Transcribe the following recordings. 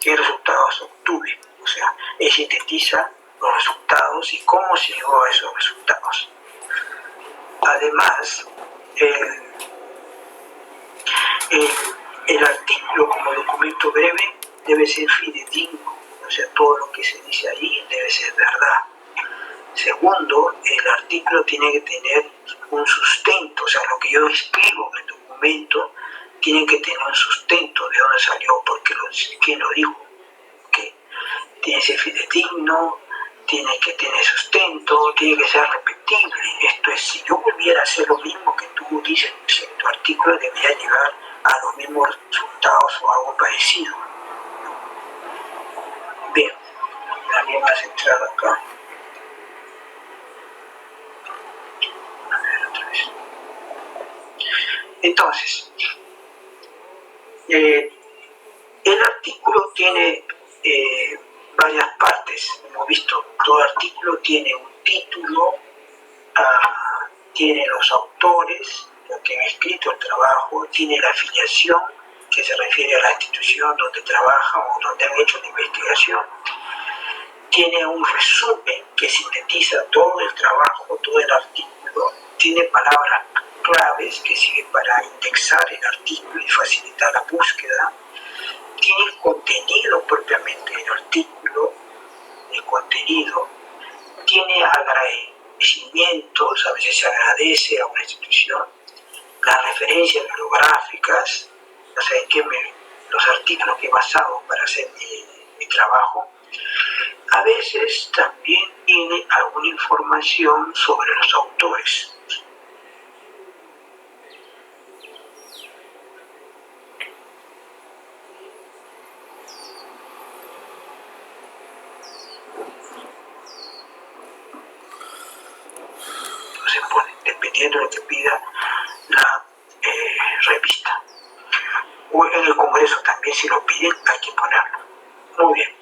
qué resultados obtuve. O sea, él sintetiza los resultados y cómo se llegó a esos resultados. Además, el artículo como documento breve debe ser fidedigno, o sea, todo lo que se dice ahí debe ser verdad. Segundo, el artículo tiene que tener un sustento, o sea, lo que yo escribo en el documento tiene que tener un sustento, de dónde salió, quién lo dijo, ¿okay? Tiene que ser fidedigno, tiene que tener sustento, tiene que ser repetible. Esto es, si yo volviera a hacer lo mismo que tú dices en tu artículo, debería llegar a los mismos resultados o algo parecido. Bien, alguien más entrar acá. A ver, otra vez. Entonces, el artículo tiene varias partes. Hemos visto, todo artículo tiene un título, tiene los autores, los que han escrito el trabajo, tiene la afiliación, que se refiere a la institución donde trabajan o donde han hecho la investigación, tiene un resumen que sintetiza todo el trabajo, todo el artículo, tiene palabras claves que sirven para indexar el artículo y facilitar la búsqueda, tiene el contenido propiamente del artículo, el contenido, tiene agradecimientos, a veces se agradece a una institución, las referencias bibliográficas, o sea, los artículos que he basado para hacer mi trabajo. A veces también tiene alguna información sobre los autores. Entonces pone, dependiendo de lo que pida la revista. O en el Congreso también, si lo piden, hay que ponerlo. Muy bien.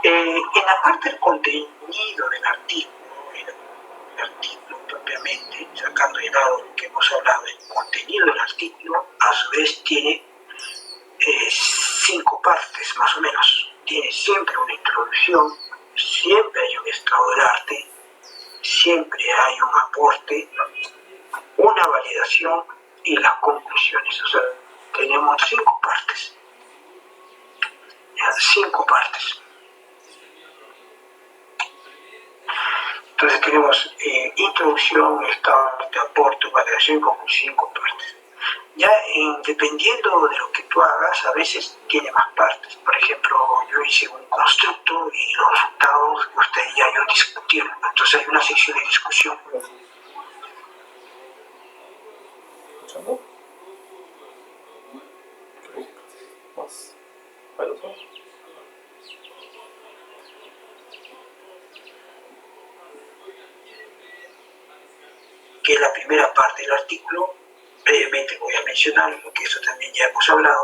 En la parte del contenido del artículo, el artículo propiamente, sacando de lado lo que hemos hablado, el contenido del artículo a su vez tiene 5 partes más o menos. Tiene siempre una introducción, siempre hay un estado del arte, siempre hay un aporte, una validación y las conclusiones. O sea, tenemos 5 partes. 5 partes. Entonces tenemos introducción, estado de aporte, validación y conclusión, 5 partes. Ya dependiendo de lo que tú hagas, a veces tiene más partes. Por ejemplo, yo hice un constructo y los resultados ustedes ya yo discutieron. Entonces hay una sección de discusión. ¿Escuchando? Más. Ahí los dos. Que es la primera parte del artículo. Brevemente voy a mencionar, porque eso también ya hemos hablado.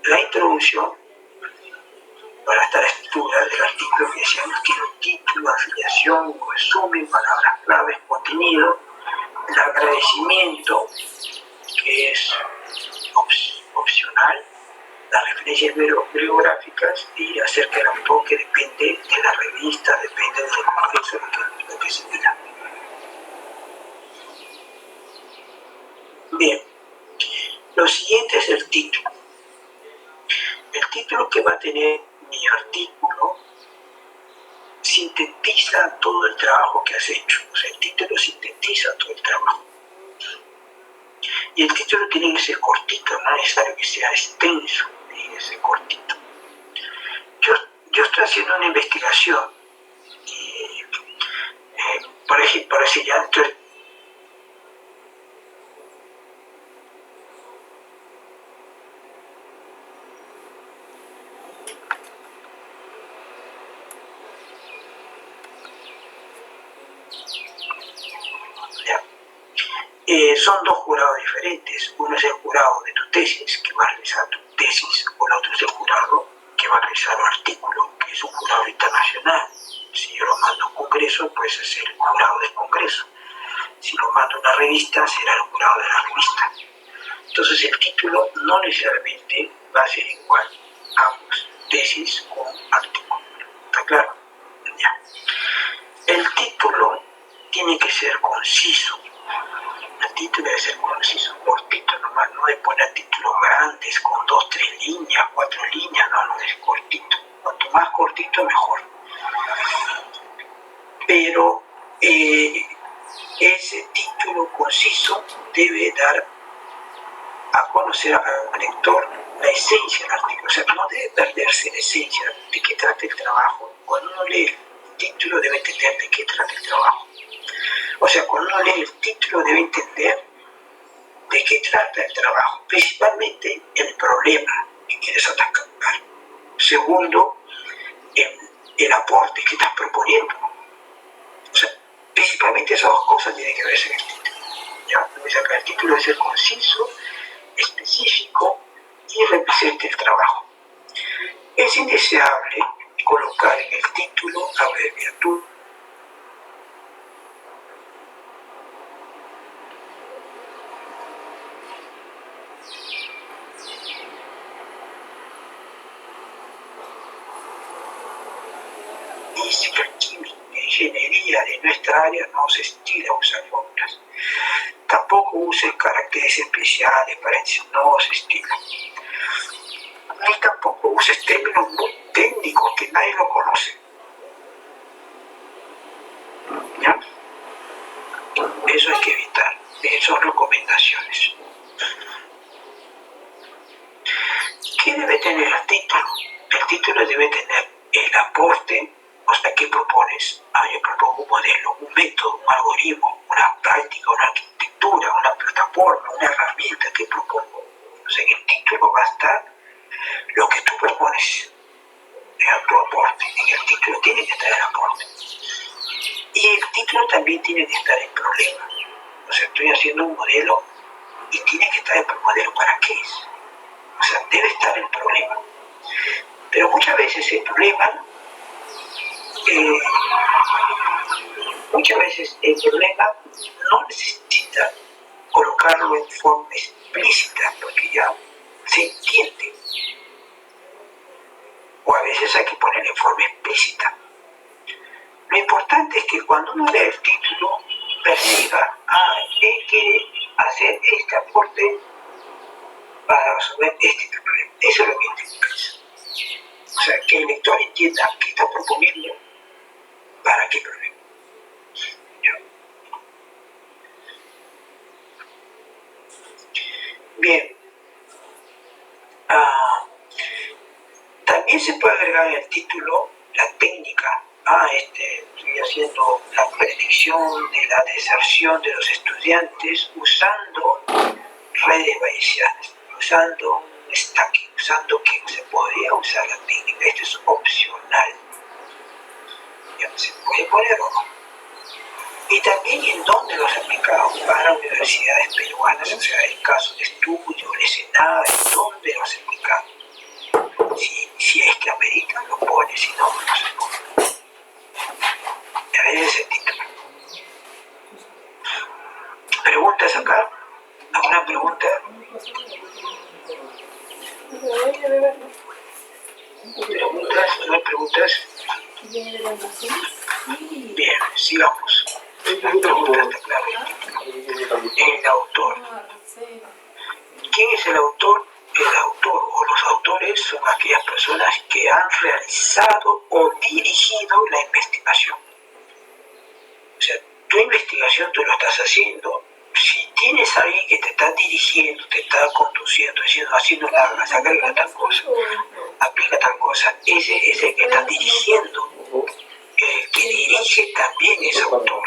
La introducción, para esta estructura del artículo que decíamos, tiene un título, afiliación, un resumen, palabras claves, contenido, el agradecimiento, que es opcional, las referencias bibliográficas y acerca del autor, que depende de la revista, depende del congreso, lo que se pida. Bien, lo siguiente es el título. El título que va a tener mi artículo sintetiza todo el trabajo que has hecho. O sea, el título sintetiza todo el trabajo. Y el título tiene que ser cortito, no es necesario que sea extenso, tiene que ser cortito. Yo estoy haciendo una investigación y, por ejemplo, ya estoy son 2 jurados diferentes. Uno es el jurado de tu tesis, que va a revisar tu tesis, o el otro es el jurado que va a revisar el artículo, que es un jurado internacional. Si yo lo mando a un congreso, pues es el jurado del congreso. Si lo mando a una revista, será el jurado de la revista. Entonces el título no necesariamente va a ser igual a ambos, tesis con artículo. ¿Está claro? Ya. El título tiene que ser conciso. El título debe ser conciso, cortito nomás, no de poner títulos grandes con 2, 3 líneas, 4 líneas, no, es cortito. Cuanto más cortito, mejor. Pero ese título conciso debe dar a conocer al lector la esencia del artículo. O sea, no debe perderse la esencia de qué trata el trabajo. Cuando uno lee el título debe entender de qué trata el trabajo. O sea, cuando uno lee el título debe entender de qué trata el trabajo, principalmente el problema que quieres atacar. Segundo, el aporte que estás proponiendo. O sea, principalmente esas dos cosas tienen que verse en el título. ¿Ya? El título debe ser conciso, específico y represente el trabajo. Es indeseable colocar en el título abreviaturas física, química, ingeniería de nuestra área no se estila usar fórmulas. Tampoco use caracteres especiales para no se estila. Ni tampoco uses términos muy técnicos que nadie lo conoce. ¿Ya? Eso hay que evitar. Son recomendaciones. ¿Qué debe tener el título? El título debe tener el aporte, o sea, ¿qué propones? Yo propongo un modelo, un método, un algoritmo, una práctica, una arquitectura, una plataforma, una herramienta. ¿Qué propongo? O sea, en el título va a estar lo que tú propones, tu aporte. En el título tiene que estar el aporte. Y el título también tiene que estar el problema. O sea, estoy haciendo un modelo y tiene que estar el modelo para qué es. O sea, debe estar el problema. Pero muchas veces el problema no necesita colocarlo en forma explícita porque ya se entiende. O a veces hay que ponerlo en forma explícita. Lo importante es que cuando uno lee el título perciba, él quiere hacer este aporte para resolver este problema. Eso es lo que interesa. O sea, que el lector entienda qué está proponiendo, para qué problema. Bien. También se puede agregar en el título la técnica. Estoy haciendo la predicción de la deserción de los estudiantes usando redes bayesianas, usando stacking, usando que se podría usar la técnica. Esto es opcional. Ya se puede poner o no. Y también en dónde los aplicamos para universidades peruanas, o sea, el caso de estudio, el escenario, en dónde los aplicamos. Si es que amerita, lo pone, si no, no se pone. Ese es el título. ¿Preguntas acá? ¿Alguna pregunta? ¿Preguntas? ¿No hay preguntas? Bien, sigamos. La pregunta está clara. El autor. ¿Quién es el autor? El autor o los autores son aquellas personas que han realizado o dirigido la investigación. O sea, tu investigación tú lo estás haciendo. Si tienes a alguien que te está dirigiendo, te está conduciendo, diciendo, así no la hagas, agrega tal cosa, aplica tal cosa, ese es el que está dirigiendo. El que dirige también es autor.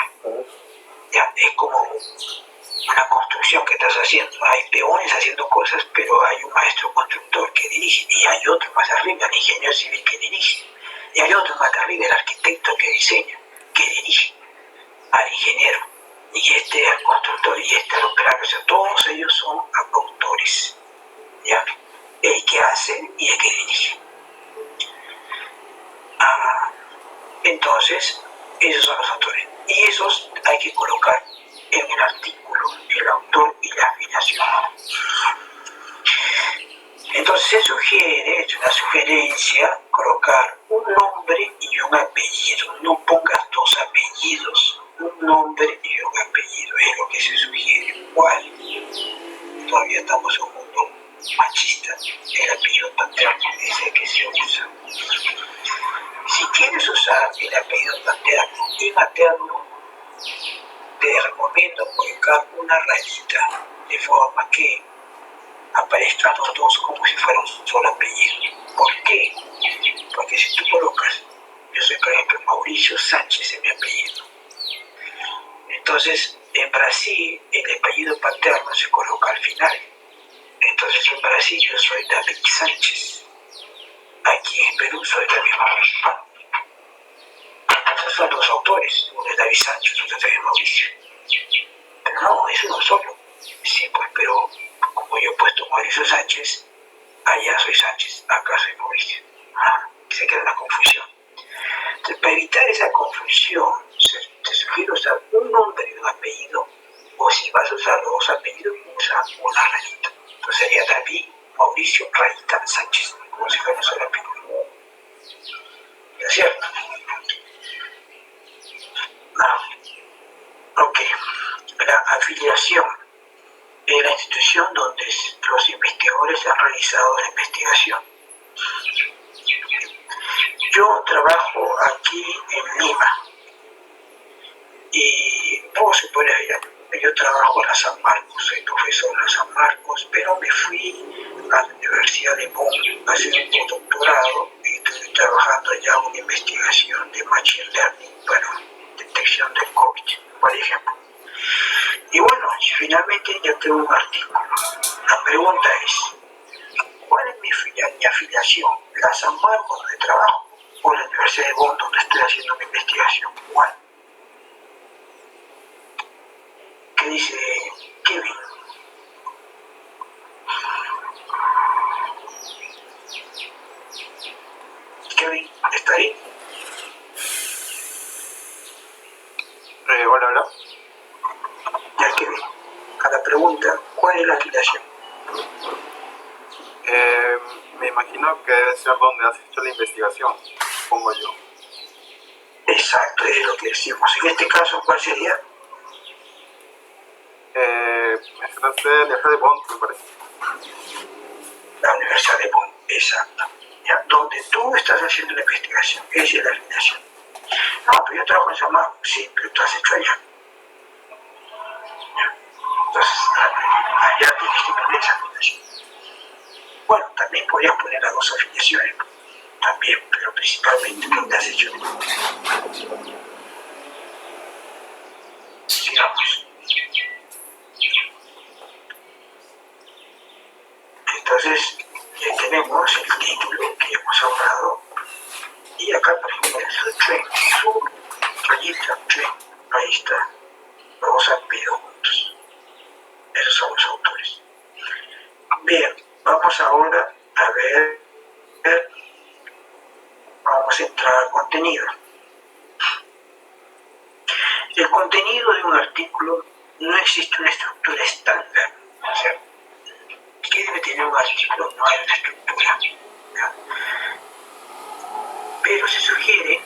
Ya, es como una construcción que estás haciendo. Hay peones haciendo cosas, pero hay un maestro constructor que dirige, y hay otro más arriba, el ingeniero civil que dirige, y hay otro más arriba, el arquitecto que diseña, que dirige al ingeniero, y al constructor, y al operario. O sea, todos ellos son autores, ¿ya? El que hace y el que dirige. Entonces, esos son los autores, y esos hay que colocar en el artículo, el autor y la afiliación. Entonces se sugiere, es una sugerencia, colocar un nombre y un apellido. No pongas dos apellidos, un nombre y un apellido, es lo que se sugiere. ¿Cuál? Todavía estamos en un mundo machista. El apellido paterno es el que se usa. Si quieres usar el apellido paterno y materno, te recomiendo colocar una rayita, de forma que aparezcan los dos como si fuera un solo apellido. ¿Por qué? Porque si tú colocas, yo soy por ejemplo Mauricio Sánchez en mi apellido, entonces en Brasil el apellido paterno se coloca al final. Entonces en Brasil yo soy David Sánchez, aquí en Perú soy David Mauricio. Esos son dos autores, uno es David Sánchez, otro es David Mauricio. Pero no, es uno solo. Sí, pues, pero como yo he puesto Mauricio Sánchez, allá soy Sánchez, acá soy Mauricio. Se queda la confusión. Entonces, para evitar esa confusión, te sugiero usar un nombre y un apellido, o si vas a usar dos apellidos, usa una rayita. Entonces sería David, Mauricio, rayita, Sánchez, como si fuera un solo apellido. ¿No es cierto? No. Ok. La afiliación es la institución donde los investigadores han realizado la investigación. Yo trabajo aquí en Lima y vos se puede ver, yo trabajo en la San Marcos, soy profesor en la San Marcos, pero me fui a la Universidad de Bonn a hacer un postdoctorado y estoy trabajando allá en una investigación de Machine Learning para detección del COVID, por ejemplo. Y bueno, finalmente ya tengo un artículo. La pregunta es, ¿cuál es mi afiliación? ¿La San Marcos donde trabajo o la Universidad de Bonn donde estoy haciendo mi investigación? ¿Cuál? ¿Qué dice Kevin? Kevin, ¿está ahí? Hola. Ya, Kevin, a la pregunta, ¿cuál es la afiliación? Me imagino que debe ser donde has hecho la investigación, supongo yo. Exacto, es lo que decimos. En este caso, ¿cuál sería? Es la sede de Bonn, me parece. La Universidad de Bonn, exacto. ¿Ya? Donde tú estás haciendo la investigación, esa es la afiliación. No, pero yo trabajo en San Marcos, sí, pero tú has hecho allá. ¿Ya? Entonces, allá tienes que poner esa afiliación. Bueno, también podrías poner las dos afiliaciones, también, pero principalmente donde has hecho. Sigamos. Entonces, ya tenemos el título que hemos hablado. Y acá, por ejemplo, su rayita, ahí está. Vamos a pedir juntos. Esos son los autores. Bien, vamos ahora a ver. Vamos a entrar al contenido. El contenido de un artículo no existe una estructura estándar. O sea, ¿qué debe tener un artículo? No hay una estructura. ¿Ya? Pero se sugiere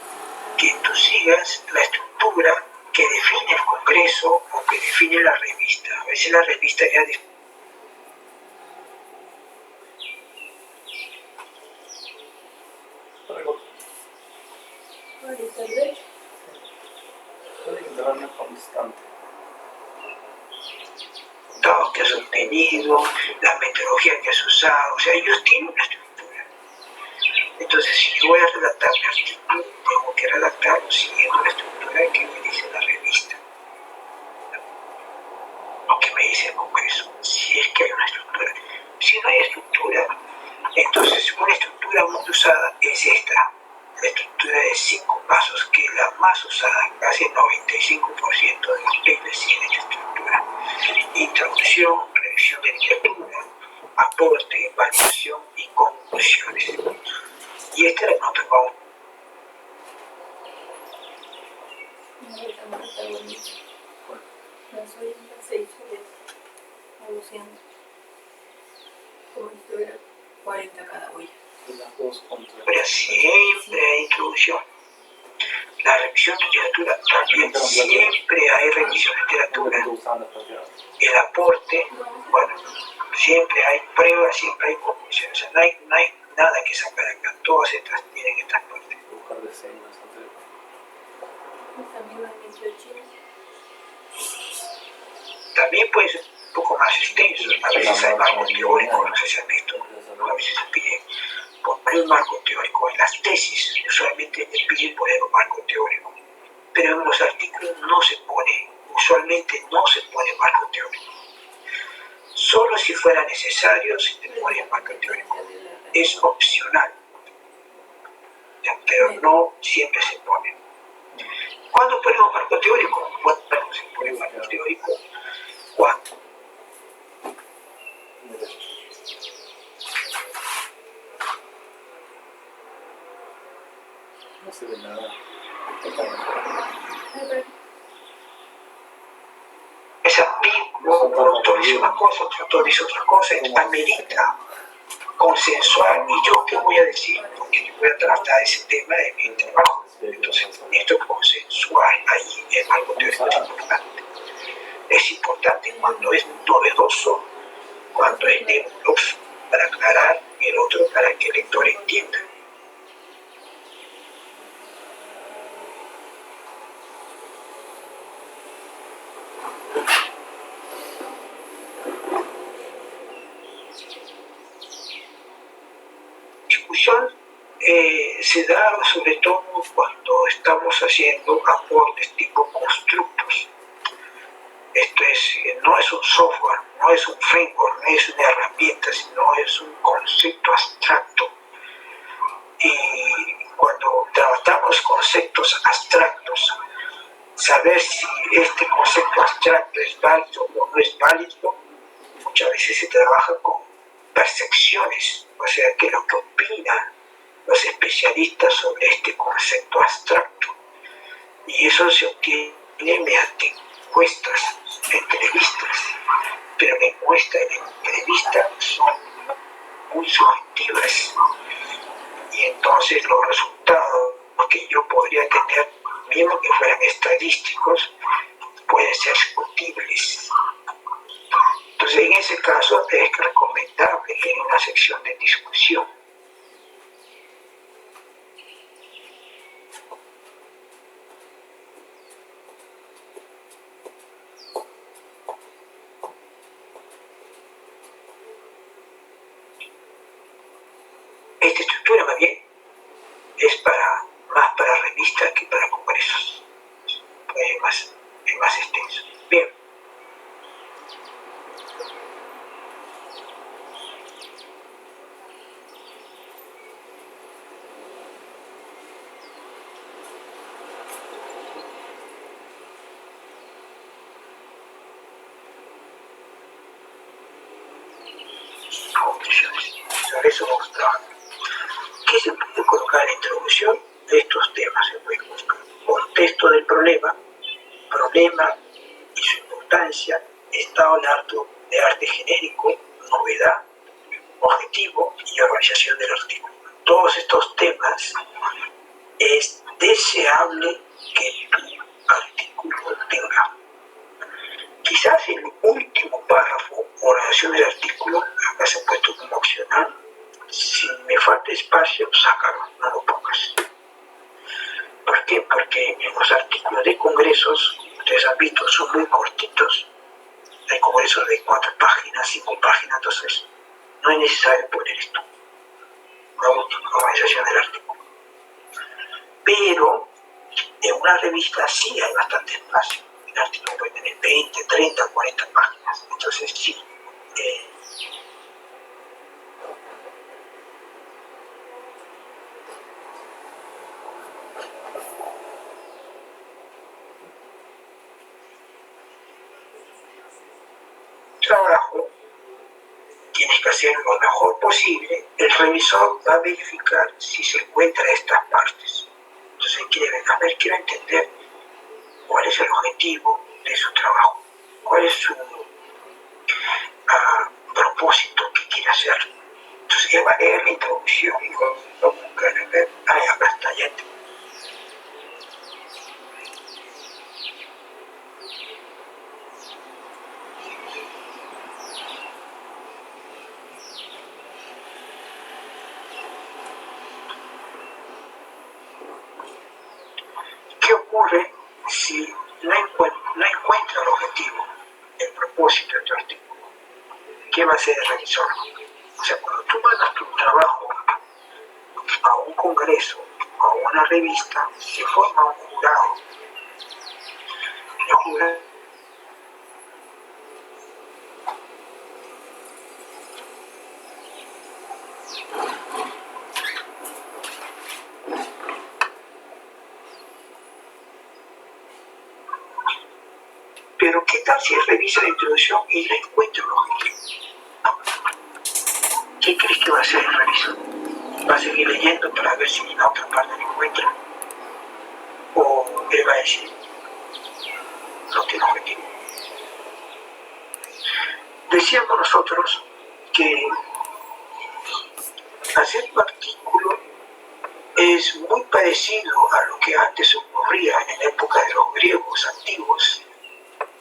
que tú sigas la estructura que define el Congreso o que define la revista. A veces la revista ya todo que has obtenido, la metodología que has usado, o sea, ellos tienen una estructura. Entonces, si yo voy a redactar mi artículo, tengo que redactarlo siguiendo la estructura que me dice la revista, o que me dice el Congreso, si es que hay una estructura. Si no hay estructura, entonces una estructura muy usada es esta, la estructura de 5 pasos, que es la más usada, casi el 95% de los papers tienen esta estructura. Introducción, revisión de literatura, aporte, validación y conclusiones. Y esta es la nota con como si tuviera 40 cada huella. Pero siempre hay introducción. La revisión de literatura también siempre hay revisión de literatura. El aporte, bueno, siempre hay pruebas, siempre hay conclusiones. O sea, no hay nada que sacar acá. Todas estas tienen estas partes. También lo han hecho en Chile. También puede ser un poco más extenso. A veces hay marco teórico, no sé si han visto. A veces se pide poner un marco teórico en las tesis. Usualmente te piden poner un marco teórico. Pero en los artículos no se pone, usualmente no se pone marco teórico. Solo si fuera necesario se te pone marco teórico. Es opcional, pero no siempre se pone. ¿Cuándo ponemos marco teórico? Bueno, se pone marco teórico cuando no se ve nada. esa un autor dice una cosa, otro autor dice otra cosa, amerita consensuar. ¿Y yo qué voy a decir? Porque yo voy a tratar ese tema de mi trabajo. Entonces, esto consensuar ahí es algo teórico importante. Es importante cuando es novedoso, cuando es nebuloso, para aclarar, y el otro para que el lector entienda. Discusión se da sobre todo cuando estamos haciendo aportes tipo constructos. Esto es, no es un software, no es un framework, no es una herramienta, sino es un concepto abstracto. Y cuando tratamos conceptos abstractos, saber si este concepto abstracto es válido o no es válido, muchas veces se trabaja con percepciones, o sea, que lo que opinan los especialistas sobre este concepto abstracto. Y eso se obtiene mediante encuestas, entrevistas, pero las encuestas y las entrevistas son muy subjetivas. Y entonces los resultados que yo podría tener, mismo que fueran estadísticos, pueden ser discutibles. Entonces, en ese caso es recomendable que en una sección de discusión esta estructura más bien es más para revistas que para congresos. Es más extenso. Bien. Conclusiones. Sobre eso vamos a trabajar. ¿Qué se puede colocar en la introducción de estos temas? Se puede buscar contexto del problema y su importancia, estado de arte genérico, novedad, objetivo y organización del artículo. Todos estos temas es deseable que tu artículo tenga. Quizás el último párrafo, organización del artículo, acá se ha puesto como opcional. Si me falta espacio, sácalo, no lo pongas. ¿Por qué? Porque en los artículos de congresos, ustedes han visto, son muy cortitos. Hay congresos de 4 páginas, 5 páginas, entonces no es necesario poner esto. La última organización del artículo. Pero en una revista sí hay bastante espacio. El artículo puede tener 20, 30, 40 páginas. Entonces sí. Trabajo, tienes que hacer lo mejor posible. El revisor va a verificar si se encuentra estas partes. Entonces quiero entender cuál es el objetivo de su trabajo, cuál es su propósito que quiere hacer. ocurre si no encuentra el objetivo, el propósito de tu artículo? ¿Qué va a hacer el revisor? O sea, cuando tú mandas tu trabajo a un congreso o a una revista, se forma un jurado. El jurado Pero ¿qué tal si revisa la introducción y no encuentra un objetivo? ¿Qué crees que va a hacer el revisor? ¿Va a seguir leyendo para ver si en la otra parte lo encuentra? ¿O él va a decir, no tiene objetivo? Decíamos nosotros que hacer un artículo es muy parecido a lo que antes ocurría en la época de los griegos antiguos,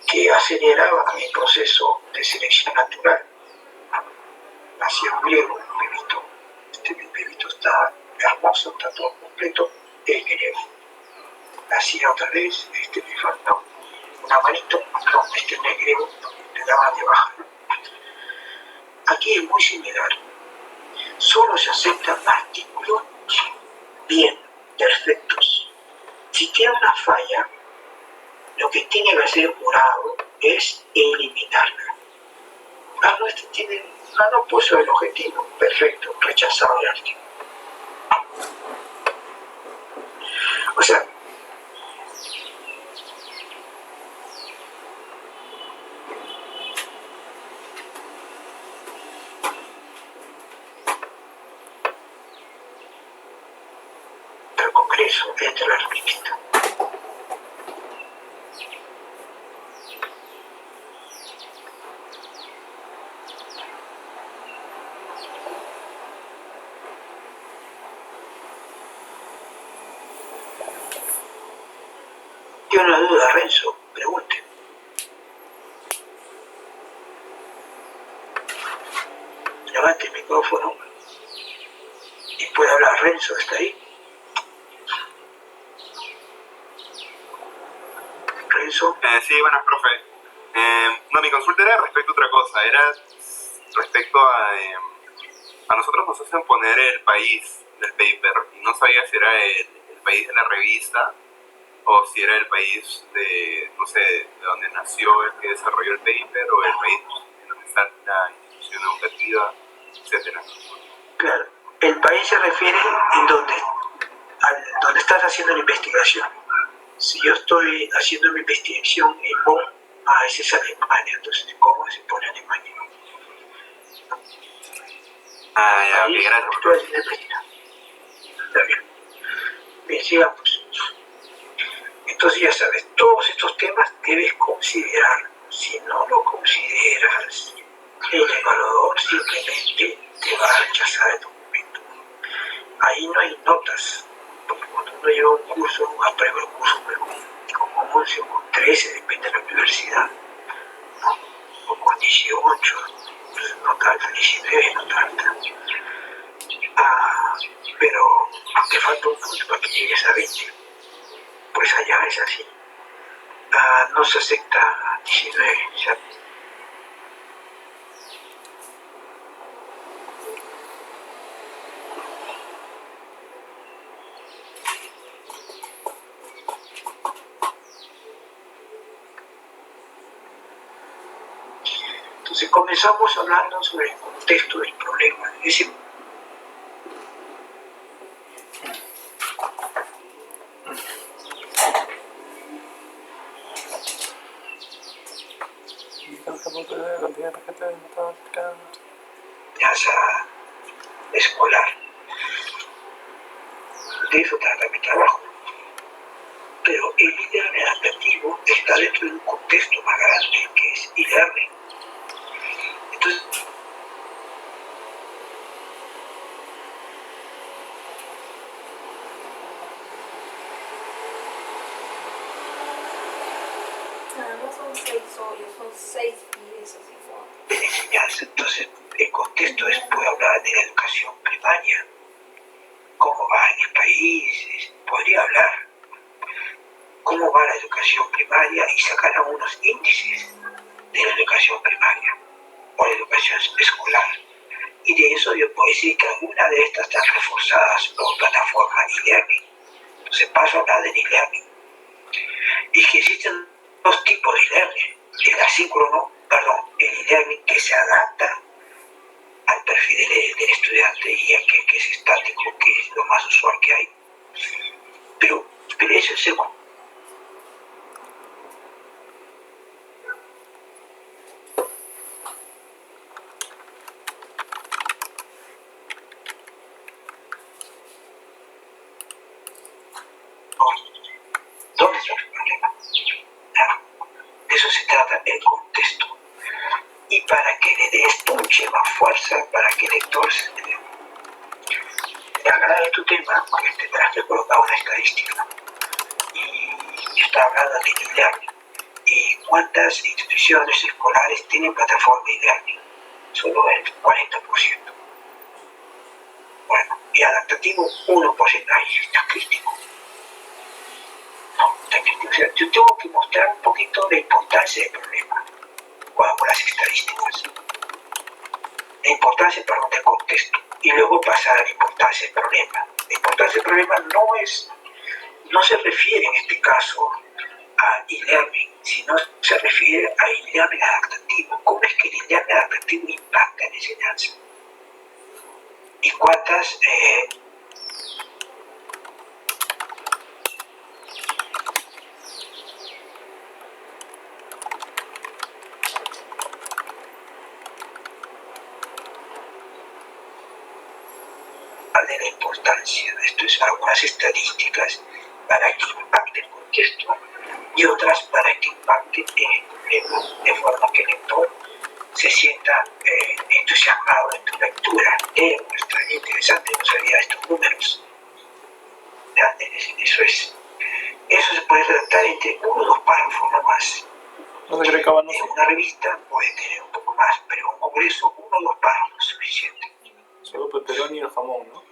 que aceleraban el proceso de selección natural. Nacía un griego, un bebito. Este bebito está hermoso, está todo completo, es griego. Nacía otra vez, le falta una manito, no, este no es griego, le daban de baja. Aquí es muy similar. Solo se aceptan artículos bien, perfectos. Si tiene una falla, lo que tiene que hacer el jurado es eliminarla. No, este tiene, no puso el objetivo, perfecto, rechazado el artículo. O sea, el Congreso entra la revista. Tiene una duda, Renzo, pregunte. Levante el micrófono y puede hablar. Renzo, ¿está ahí? Renzo. Sí, buenas, profe. No, mi consulta era respecto a otra cosa. Era respecto a nosotros nos hacen poner el país del paper y no sabía si era el país de la revista o si era el país de, no sé, de donde nació el que desarrolló el paper o el país en donde está la institución educativa, etcétera. Claro, el país se refiere en donde estás haciendo la investigación. Si yo estoy haciendo mi investigación en Bonn, ese es Alemania, entonces ¿cómo se pone Alemania? Ya, ok, gracias. Estoy haciendo investigación. Está bien. Bien, sigamos. Entonces ya sabes, todos estos temas debes considerar. Si no lo consideras, el evaluador simplemente te va a rechazar el documento. Ahí no hay notas, porque cuando uno lleva un curso, aprueba el curso con 11 o con 13, depende de la universidad, ¿no? O con 18, pues nota alta, 19, nota alta. Pero te falta un punto para que llegues a 20. Pues allá es así. No se acepta 19, ¿sabes? Entonces comenzamos hablando sobre el contexto del problema. Ese enseñanza escolar. De eso trata mi trabajo. Pero el e-learning adaptativo está dentro de un contexto más grande que es e-learning. Entonces, No son 6 hoyos, son 6 piezas igual. de la enseñanza, entonces el contexto es, puede hablar de la educación primaria, cómo va en el país, podría hablar cómo va la educación primaria y sacaron unos índices de la educación primaria o la educación escolar. Y de eso yo puedo decir que algunas de estas están reforzadas por plataforma e-learning. Entonces paso a hablar del e-learning. Y que existen dos tipos de e-learning. El asíncrono, el e-learning que se adapta al perfil del estudiante y aquel que es estático, que es lo más usual que hay. Pero eso es segundo. ¿Dónde está el problema? De eso se trata el contexto. Y para que le dé estuche más fuerza, para que el lector se agrade tu tema, porque tendrás que colocar una estadística. Y está hablando de e-learning. ¿Y cuántas instituciones escolares tienen plataforma e-learning? Solo el 40%. Bueno, y adaptativo, 1%. Ahí está crítico. No, está crítico. O sea, yo tengo que mostrar un poquito la importancia del problema. Hago las estadísticas. La importancia, del contexto. Y luego pasar a la importancia del problema. La importancia del problema no se refiere en este caso a e-learning, sino se refiere a e-learning adaptativo. ¿Cómo es que el e-learning adaptativo impacta en la enseñanza? ¿Y cuántas de la importancia? Esto es algunas estadísticas para que impacte el contexto y otras para que impacte en el problema, de forma que el lector se sienta entusiasmado en tu lectura. Está interesante, no sabía estos números. Eso se puede redactar entre 1 o 2 párrafos nomás. ¿No se cree que avanza? En una revista puede tener un poco más, pero en un congreso 1 o 2 párrafos es suficiente. Solo pepperoni y el jamón, ¿no?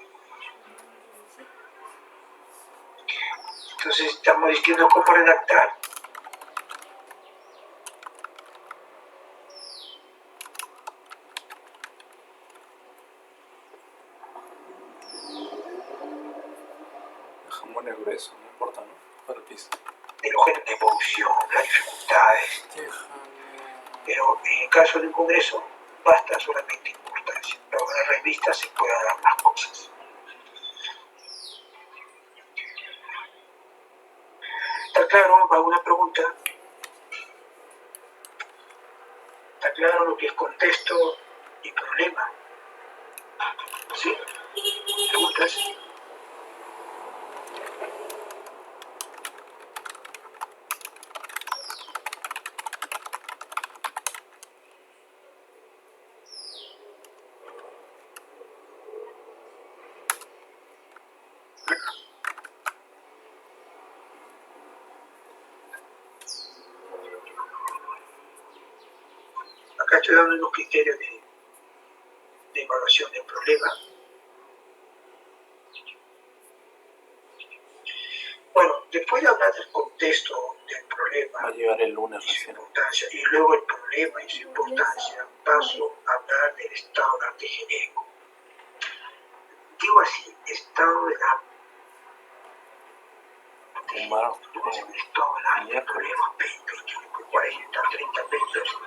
Entonces estamos diciendo cómo redactar. El jamón es grueso, no importa, ¿no? Para el piso. El objeto de evolución, las dificultades. Pero en el caso de un congreso basta solamente importancia. Pero en una revista se pueden dar más cosas. ¿Está claro? ¿Alguna pregunta? ¿Está claro lo que es contexto y problema? ¿Sí? ¿Preguntas? Acá estoy dando unos criterios de evaluación del problema. Bueno, después de hablar del contexto del problema, va a llegar el lunes y su recién. importancia, y luego el problema y su importancia, paso a hablar del estado del arte genérico. Digo así, estado del arte genérico. No es un estado del arte, problemas, papers, 40, 30 papers.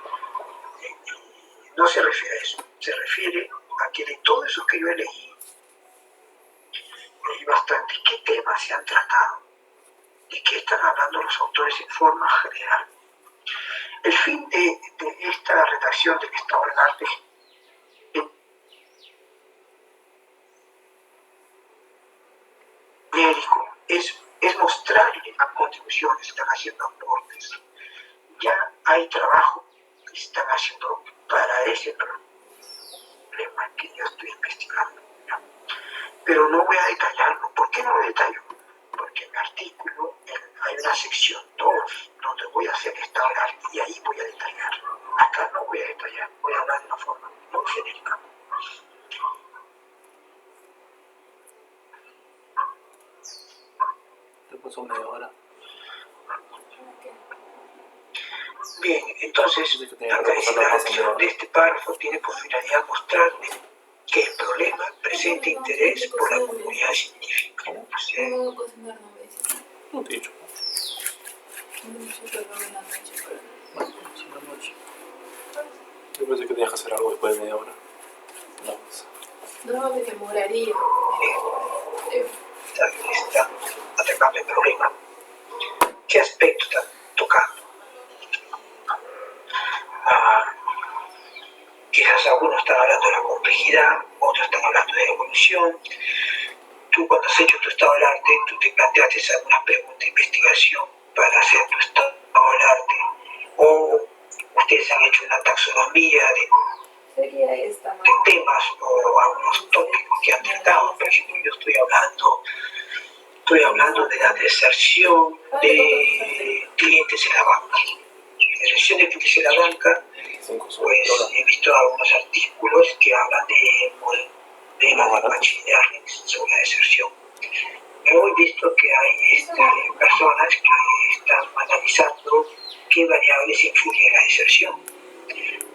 No se refiere a eso, se refiere a que de todo eso que yo leí bastante, qué temas se han tratado, de qué están hablando los autores en forma general. El fin de esta redacción del estado del arte genérico es mostrarle las contribuciones que están haciendo aportes. Ya hay trabajo que se están haciendo para ese problema que yo estoy investigando. ¿Ya? Pero no voy a detallarlo. ¿Por qué no lo detallo? Porque en mi artículo hay una sección 2 donde voy a hacer estado del arte y ahí voy a detallar. Acá no voy a detallar, voy a hablar de una forma muy genérica. Te pasó media hora. Bien, entonces, Dice que tenía que acá dice repasar la la masa redacción de este párrafo tiene por finalidad mostrar que el problema presenta interés por la comunidad científica. ¿Cómo? O sea, No voy a cocinar, no me dice. No te he dicho. No sé, pero en la noche, pero... Bueno, es una noche. Yo pensé que tenías que hacer algo después de media hora. No, pues. No, me demoraría. está atacando el problema. ¿Qué aspecto está tocando? Ah, quizás algunos están hablando de la complejidad, otros están hablando de la evolución. Tú cuando has hecho tu estado del arte, tú te planteaste algunas preguntas de investigación para hacer tu estado del arte. O ustedes han hecho una taxonomía Sería esta, de temas o algunos tópicos que han tratado. Por ejemplo, yo estoy hablando de la deserción de clientes en la banca. La deserción de clientes en la banca, 5 soles pues por hora. he visto algunos artículos que hablan de modelos de bachilleraje sobre la deserción. Luego he visto que hay personas que están analizando qué variables influyen en la deserción.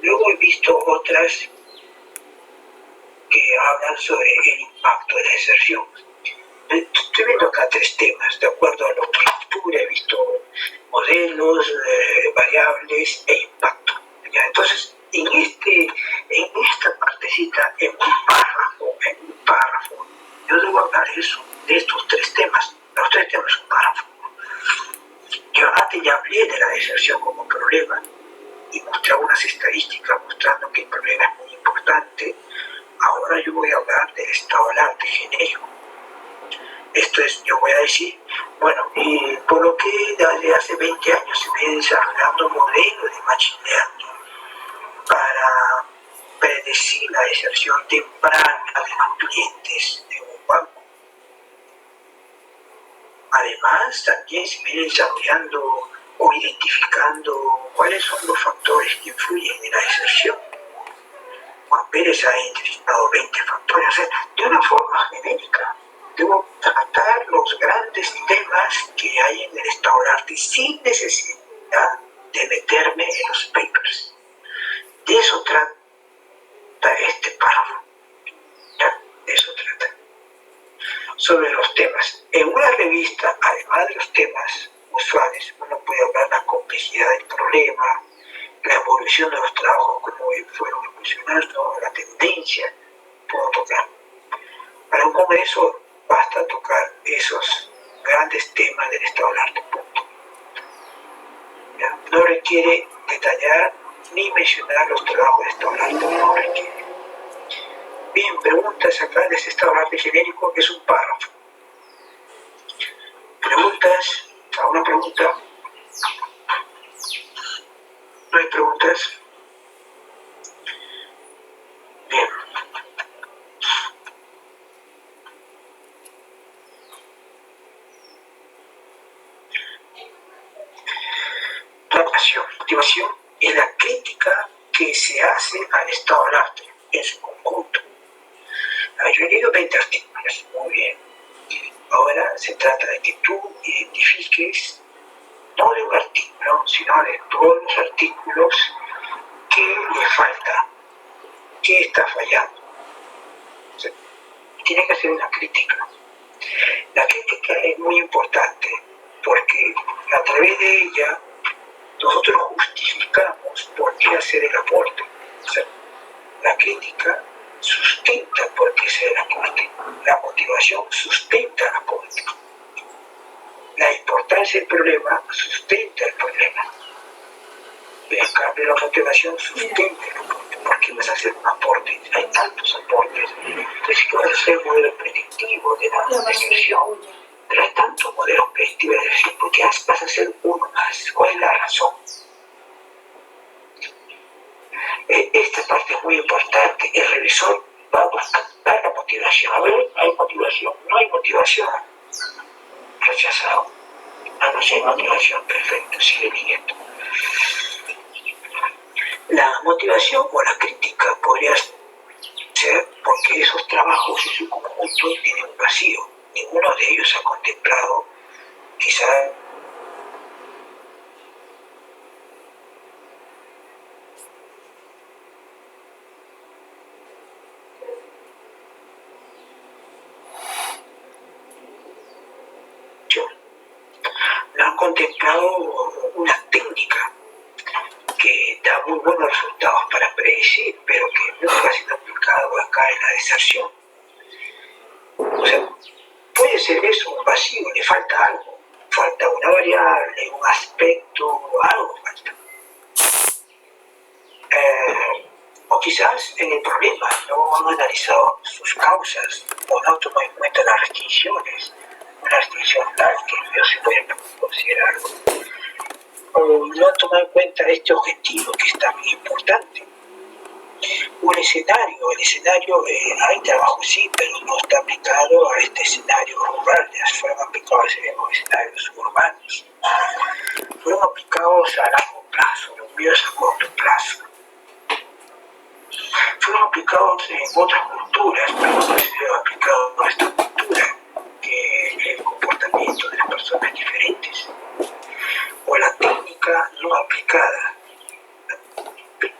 Luego he visto otras que hablan sobre el impacto de la deserción. Estoy viendo acá 3 temas, de acuerdo a lo que estuve, he visto modelos, variables e impacto. ¿Ya? Entonces, en esta partecita, en un párrafo, yo debo hablar de estos 3 temas. Los 3 temas son párrafos. Yo antes ya hablé de la deserción como problema y mostré algunas estadísticas mostrando que el problema es muy importante. Ahora yo voy a hablar del estado del arte genérico. Esto es, yo voy a decir, bueno, por lo que desde hace 20 años se viene desarrollando modelos de machine learning para predecir la deserción temprana de los clientes de un banco. Además, también se viene desarrollando o identificando cuáles son los factores que influyen en la deserción. Juan Pérez ha identificado 20 factores, o sea, de una forma genérica. Debo tratar los grandes temas que hay en el estado del arte sin necesidad de meterme en los papers. De eso trata este párrafo. ¿Ya? De eso trata. Sobre los temas. En una revista, además de los temas usuales, uno puede hablar de la complejidad del problema, la evolución de los trabajos, cómo fueron evolucionando, la tendencia, puedo tocar. Para un congreso basta tocar esos grandes temas del estado del arte, punto. ¿Ya? No requiere detallar ni mencionar los trabajos del estado del arte, no requiere. Bien, preguntas acá de ese estado del arte genérico, que es un párrafo. Preguntas, ¿alguna pregunta? ¿No hay preguntas? Bien. Motivación es la crítica que se hace al estado del arte en su conjunto. Yo he leído 20 artículos, muy bien. Ahora se trata de que tú identifiques, no de un artículo, sino de todos los artículos que le falta, que está fallando. O sea, tiene que hacer una crítica. La crítica es muy importante porque a través de ella nosotros justificamos por qué hacer el aporte. O sea, la crítica sustenta por qué hacer el aporte. La motivación sustenta el aporte. La importancia del problema sustenta el problema. En cambio, la motivación sustenta el aporte. ¿Por qué vas a hacer un aporte? Hay tantos aportes. Entonces, ¿qué vas a hacer un modelo predictivo de la deserción? Pero hay tantos modelos predictivos de deserción. ¿Por qué vas a hacer uno más? ¿Cuál es la razón? Esta parte es muy importante. El revisor va a buscar la motivación. A ver, ¿hay motivación? No hay motivación. Rechazado. No sé, motivación, perfecto, sigue viniendo. La motivación o la crítica podría ser porque esos trabajos en su conjunto tienen un vacío. Ninguno de ellos ha contemplado quizá contemplado una técnica que da muy buenos resultados para predecir, pero que no está siendo aplicado acá en la deserción. O sea, puede ser eso, un vacío, le falta algo, falta una variable, un aspecto, algo falta. O quizás en el problema no han analizado sus causas o no toman en cuenta las restricciones, una restricción tal que no se puede considerar, o no toman en cuenta este objetivo que es tan importante. O el escenario, hay trabajo sí, pero no está aplicado a este escenario rural, ya fueron aplicados a escenarios urbanos, fueron aplicados a largo plazo, los míos a corto plazo. Fueron aplicados en otras culturas, pero no se han aplicado a esta cultura, que el comportamiento de las personas es diferentes. O la técnica no aplicada,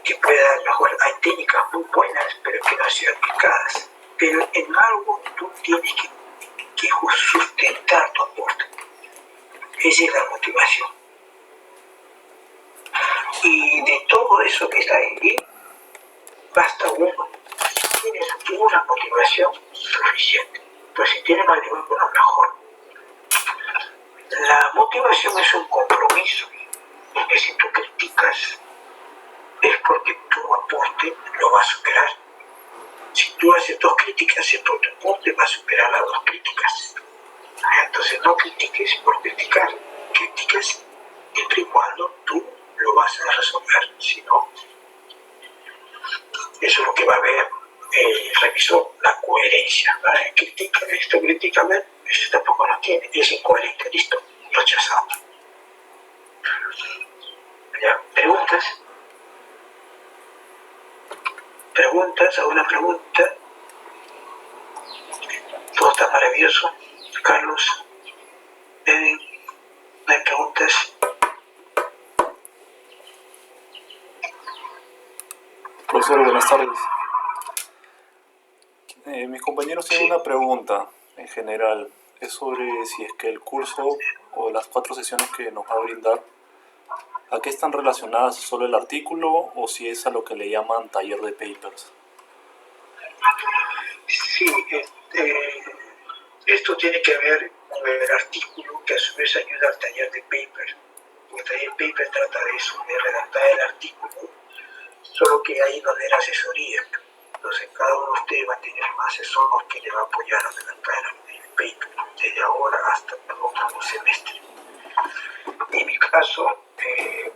que pueda, mejor, hay técnicas muy buenas, pero que no han sido aplicadas. Pero en algo tú tienes que sustentar tu aporte. Esa es la motivación. Y de todo eso que está ahí, basta uno. Tienes una motivación suficiente. Pues si tienes más de uno, mejor. La motivación es un compromiso. Porque si tú criticas, es porque tu aporte lo va a superar. Si tú haces 2 críticas, el tu aporte va a superar las 2 críticas. Entonces no critiques por criticar. Criticas siempre y cuando tú lo vas a resolver. Si no, eso es lo que va a ver el revisor, la coherencia. Critica esto, critícame, eso tampoco lo tiene, es incoherente, listo, rechazado. ¿Ya? ¿Preguntas? ¿Preguntas? ¿Alguna pregunta? Todo está maravilloso. Carlos, Edwin, ¿no hay preguntas? Profesor, buenas tardes. Mis compañeros tienen una pregunta en general. Es sobre si es que el curso o las 4 sesiones que nos va a brindar, ¿a qué están relacionadas? ¿Solo el artículo o si es a lo que le llaman taller de papers? Sí, esto tiene que ver con el artículo que a su vez ayuda al taller de paper. El taller de paper trata de eso, de redactar el artículo, solo que ahí no de la asesoría. Entonces cada uno de ustedes va a tener un asesor que le va a apoyar a redactar el paper, desde ahora hasta el próximo semestre. En mi caso,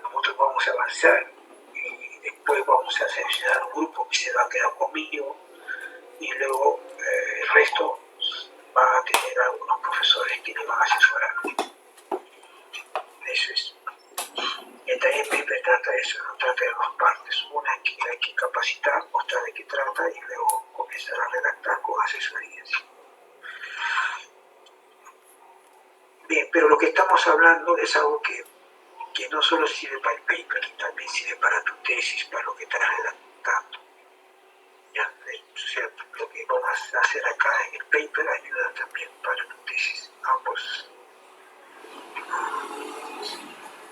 nosotros vamos a avanzar y después vamos a seleccionar un grupo que se va a quedar conmigo y luego el resto va a tener algunos profesores que le van a asesorar. Eso es. El taller paper trata de eso, no trata de 2 partes. Una es que hay que capacitar, mostrar de qué trata y luego comenzar a redactar con asesorías. Bien, pero lo que estamos hablando es algo que no solo sirve para el paper, también sirve para tu tesis, para lo que estás redactando. ¿Ya? O sea, lo que vamos a hacer acá en el paper ayuda también para tu tesis. Ambos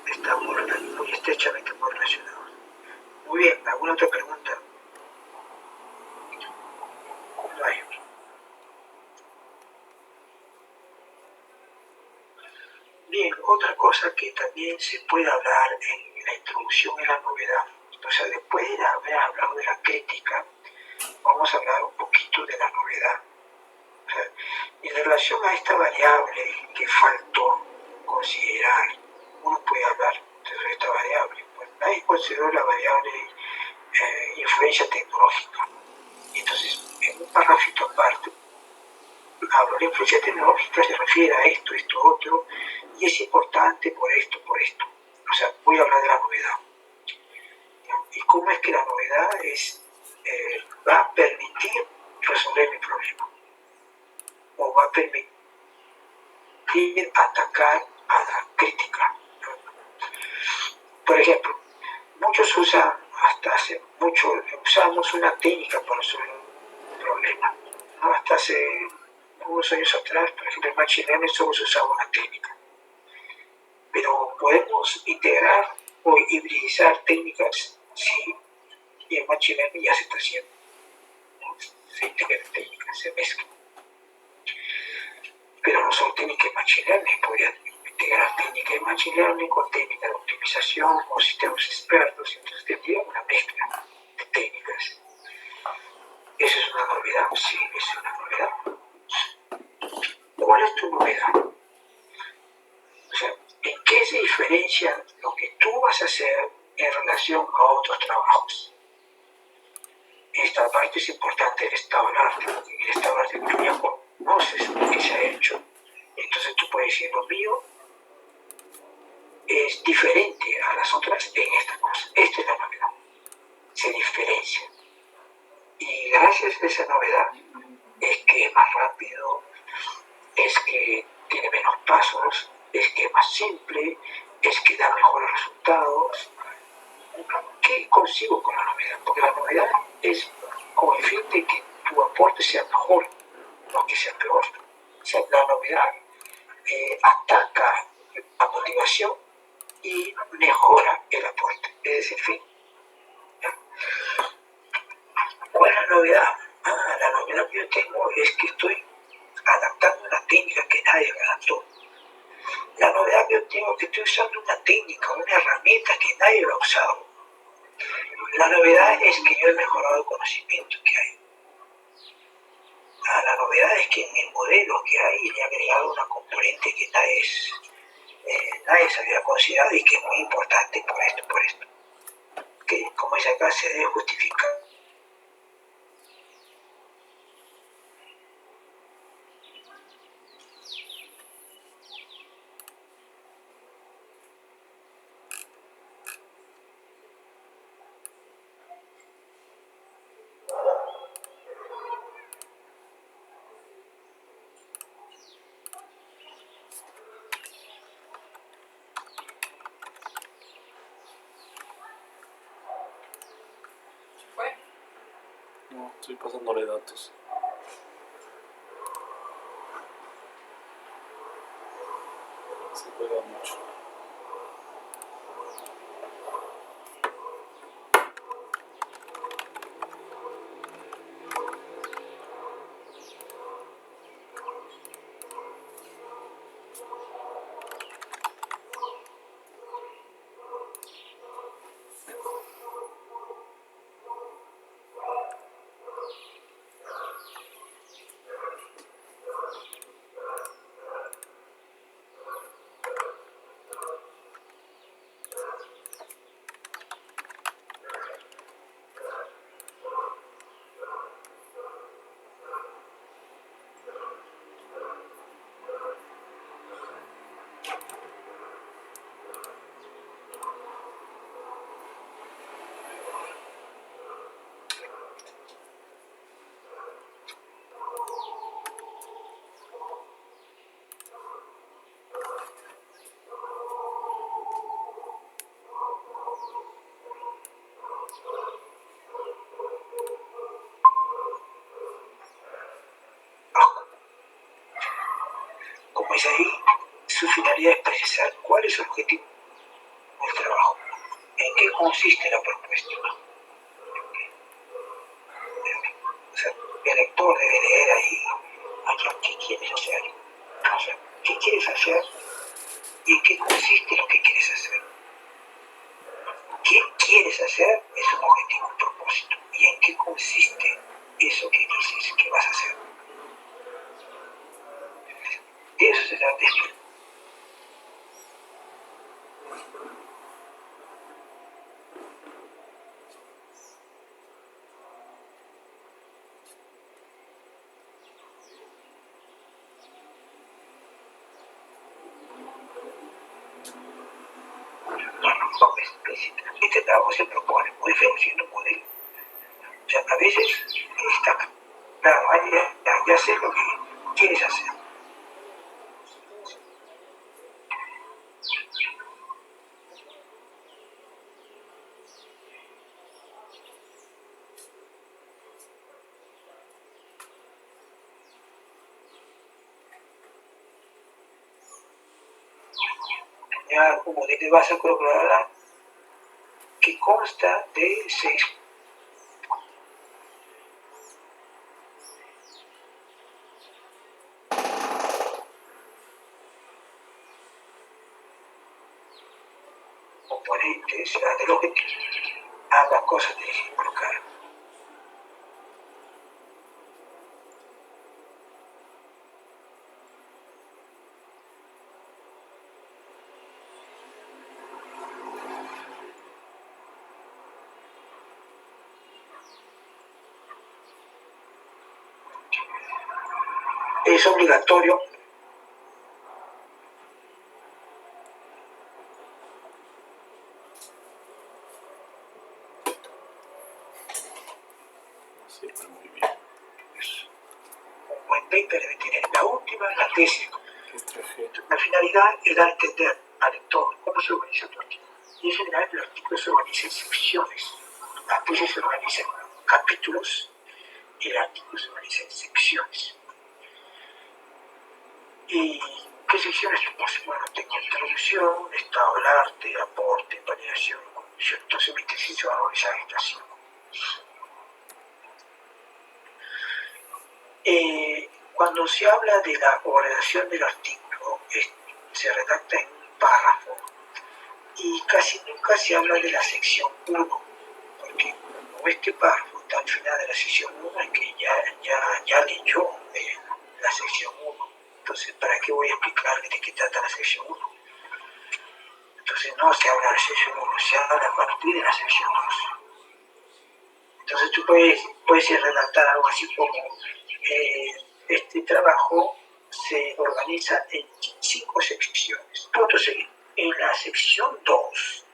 están muy estrechamente relacionados. Muy bien, ¿alguna otra pregunta? No hay. Bien, otra cosa que también se puede hablar en la introducción es la novedad. O sea, después de haber hablado de la crítica, vamos a hablar un poquito de la novedad. O sea, en relación a esta variable que faltó considerar, uno puede hablar de esta variable. Pues nadie consideró la variable influencia tecnológica. Y entonces, en un párrafito aparte, hablo de influencia tecnológica, se refiere a esto, esto, otro, y es importante por esto, por esto. O sea, voy a hablar de la novedad. ¿Y cómo es que la novedad va a permitir resolver mi problema? O va a permitir atacar a la crítica. Por ejemplo, muchos usan, hasta hace mucho, usamos una técnica para resolver un problema. ¿No? Hasta hace unos años atrás, por ejemplo, en Machine Learning solo se usaba una técnica. Pero podemos integrar o hibridizar técnicas, sí, y en Machine Learning ya se está haciendo. Se integran técnicas, se mezclan. Pero no son técnicas de Machine Learning, podrían integrar técnicas de Machine Learning con técnicas de optimización, con sistemas expertos, entonces tendría una mezcla de técnicas. ¿Eso es una novedad? Sí, eso es una novedad. ¿Cuál es tu novedad? O sea, ¿en qué se diferencia lo que tú vas a hacer en relación a otros trabajos? Esta parte es importante del estado del arte, porque en el estado del arte tú ya conoces lo que se ha hecho. Entonces tú puedes decir, lo mío es diferente a las otras en esta cosa. Esta es la novedad. Se diferencia. Y gracias a esa novedad es que es más rápido, es que tiene menos pasos, es que es más simple, es que da mejores resultados. ¿Qué consigo con la novedad? Porque la novedad es con el fin de que tu aporte sea mejor, no que sea peor. O sea, la novedad ataca la motivación y mejora el aporte. Es el fin. ¿Cuál es la novedad? La novedad que yo tengo es que estoy adaptando una técnica que nadie me adaptó. La novedad que yo tengo es que estoy usando una técnica, una herramienta que nadie lo ha usado. La novedad es que yo he mejorado el conocimiento que hay. La novedad es que en el modelo que hay le he agregado una componente que nadie se había considerado y que es muy importante por esto. Que, como dice acá, se debe justificar. Bueno, No, estoy pasándole datos. Se juega mucho. Como dice ahí, su finalidad es precisar cuál es el objetivo del trabajo, en qué consiste la propuesta. O sea, el lector debe leer ahí, ¿qué quieres hacer? O sea, ¿qué quieres hacer y en qué consiste lo que quieres hacer? ¿Qué quieres hacer? Es un objetivo, un propósito. ¿Y en qué consiste eso que dices que vas a hacer? De eso se trata esto. Este trabajo se propone muy siendo un modelo. O sea, a veces está claro, ya sé lo que quieres hacer. ya como de base curricular que consta de 6 componentes del objetivo. Ambas cosas tienes que colocar. Es obligatorio Sirve muy bien. un buen paper debe tener la última, la tesis. G3G. La finalidad es dar a entender al lector cómo se organiza tu artículo. Y en general el artículo se organiza en secciones. Las tesis se organizan en capítulos y el artículo se organiza en secciones. ¿Y qué secciones? Bueno, tengo introducción, estado del arte, aporte, validación, conclusión. Entonces mi tesis se va a organizar en estas 5. Cuando se habla de la ordenación del artículo, se redacta en un párrafo y casi nunca se habla de la sección 1, porque como este párrafo está al final de la sección 1 es que ya leyó la sección 1. Entonces, ¿para qué voy a explicarle de qué trata la sección 1? Entonces no se habla de la sección 1, se habla a partir de la sección 2. Entonces tú puedes redactar algo así como este trabajo se organiza en 5 secciones. Punto seguido. En la sección 2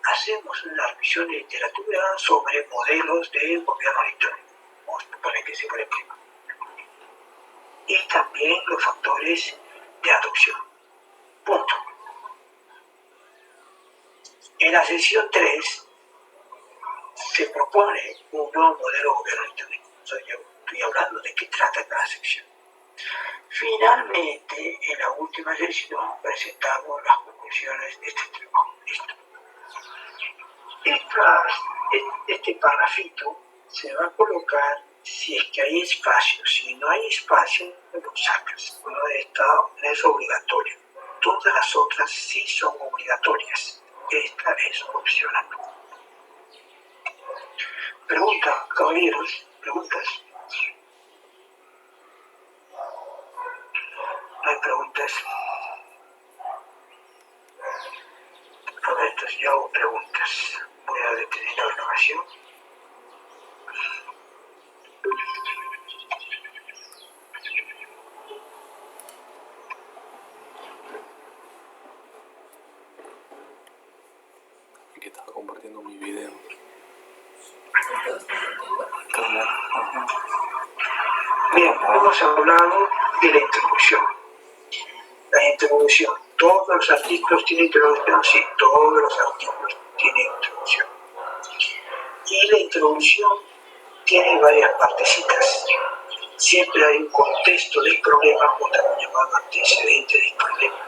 hacemos una revisión de literatura sobre modelos de gobierno electrónico. Vamos a poner que se por ejemplo. Y también los factores de adopción. Punto. En la sección 3 se propone un nuevo modelo de gobierno electrónico. Estoy hablando de qué trata cada sección. Finalmente, en la última sección presentamos las conclusiones de este trabajo. Listo. Este parrafito se va a colocar si es que hay espacio. Si no hay espacio, lo sacas. No es obligatorio. Todas las otras sí son obligatorias. Esta es opcional. Preguntas, caballeros, preguntas. No hay preguntas. A ver, entonces yo hago preguntas. Voy a detener la grabación. Aquí estaba compartiendo mi video. Entonces, igual. Claro. Ajá. Bien, hemos hablado de la introducción. La introducción. ¿Todos los artículos tienen introducción? Sí, todos los artículos tienen introducción. Y la introducción tiene varias partecitas. Siempre hay un contexto del problema, o también llamado antecedente del problema.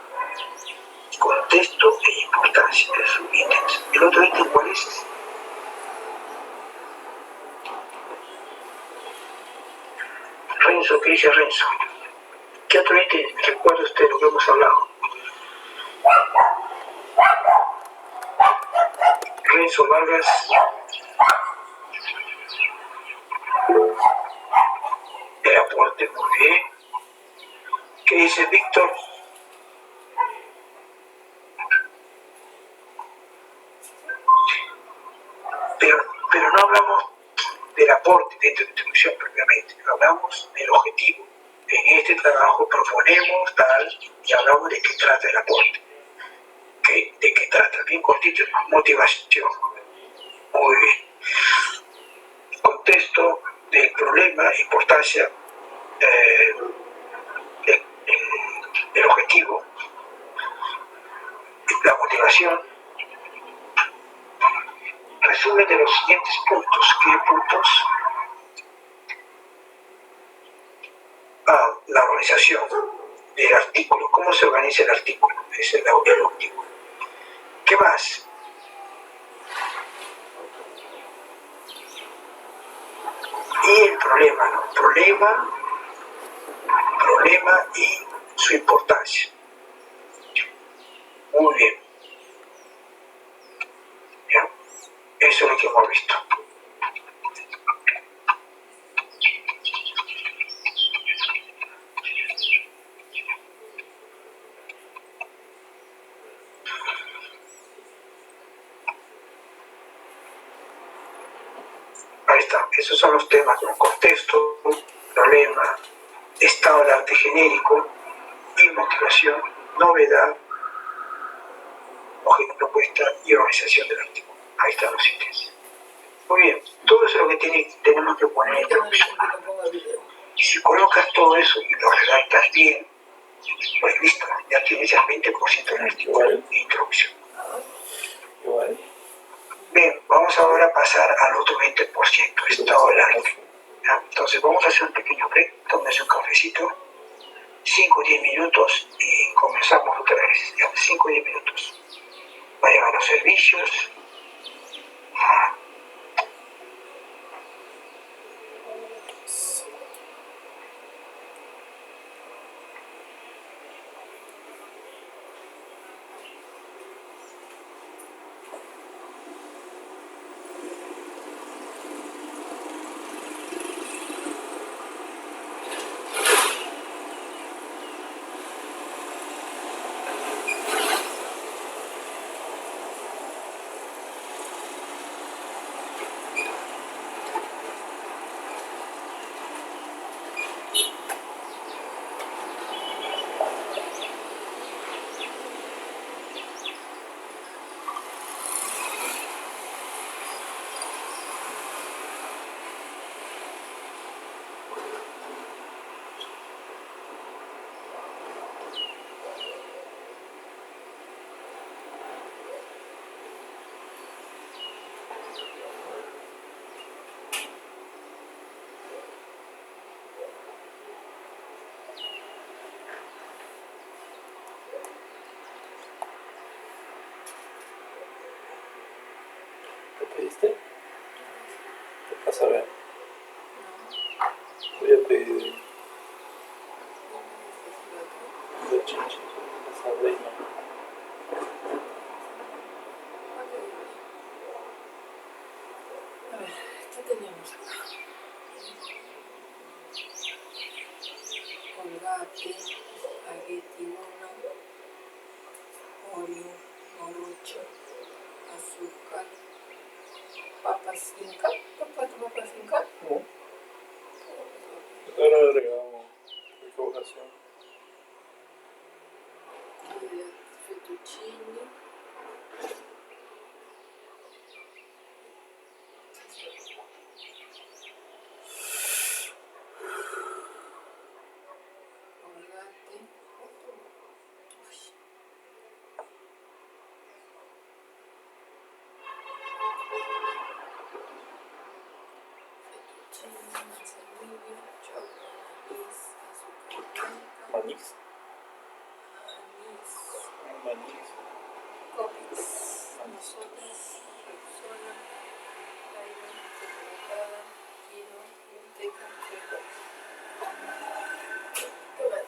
Contexto e importancia, es un ítem. ¿El otro ítem cuál es? Renzo, ¿qué dice Renzo? ¿Qué otro ítem recuerda usted lo que hemos hablado? Renzo Vargas. El aporte, muy bien. ¿Qué dice Víctor? Pero no hablamos del aporte dentro de la introducción propiamente, hablamos del objetivo. En este trabajo proponemos tal y hablamos de qué trata el aporte. ¿De qué trata? Bien cortito, motivación. Muy bien. Contexto del problema, importancia, el objetivo, la motivación. Resumen de los siguientes puntos. ¿Qué puntos? La organización del artículo. ¿Cómo se organiza el artículo? Ese es el último. ¿Qué más? Y el problema, ¿no? Problema y su importancia. Muy bien. Ya. Eso es lo que hemos visto. Ahí está. Esos son los temas, ¿no? Contexto, problema, estado del arte genérico, motivación, novedad, objeto propuesta y organización del artículo. Ahí están los ítems. Muy bien, todo eso es lo que tenemos que poner en la introducción. Y si colocas todo eso y lo redactas bien, pues listo, ya tienes el 20% del artículo de introducción. Bien, vamos ahora a pasar al otro 20%, estado del arte. ¿Ya? Entonces vamos a hacer un pequeño break, tómese un cafecito, 5 o 10 minutos y comenzamos otra vez. Ya, 5 o 10 minutos. Vayan a los servicios. ¿Qué pediste? ¿Qué pasa? A ver. Voy a pedir de chinchis, esa reina. A ver, ¿qué tenemos acá? Colgate, espagueti 1, Oreo, morocho, azúcar, papas inca, papas inca. No. Ahora agregamos decoración. Fettuccine, colgate, fettuccine, manzanilla, choclo, anís, azúcar blanca, Manís. anís, Manís. Copics, nosotras, Rexona, Taiwan, chocolatada, kilo, manteca, frijol. ¿Qué más?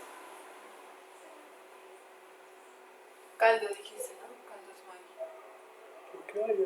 Caldo dijiste, ¿no? Caldo es mayo. ¿Por qué hay?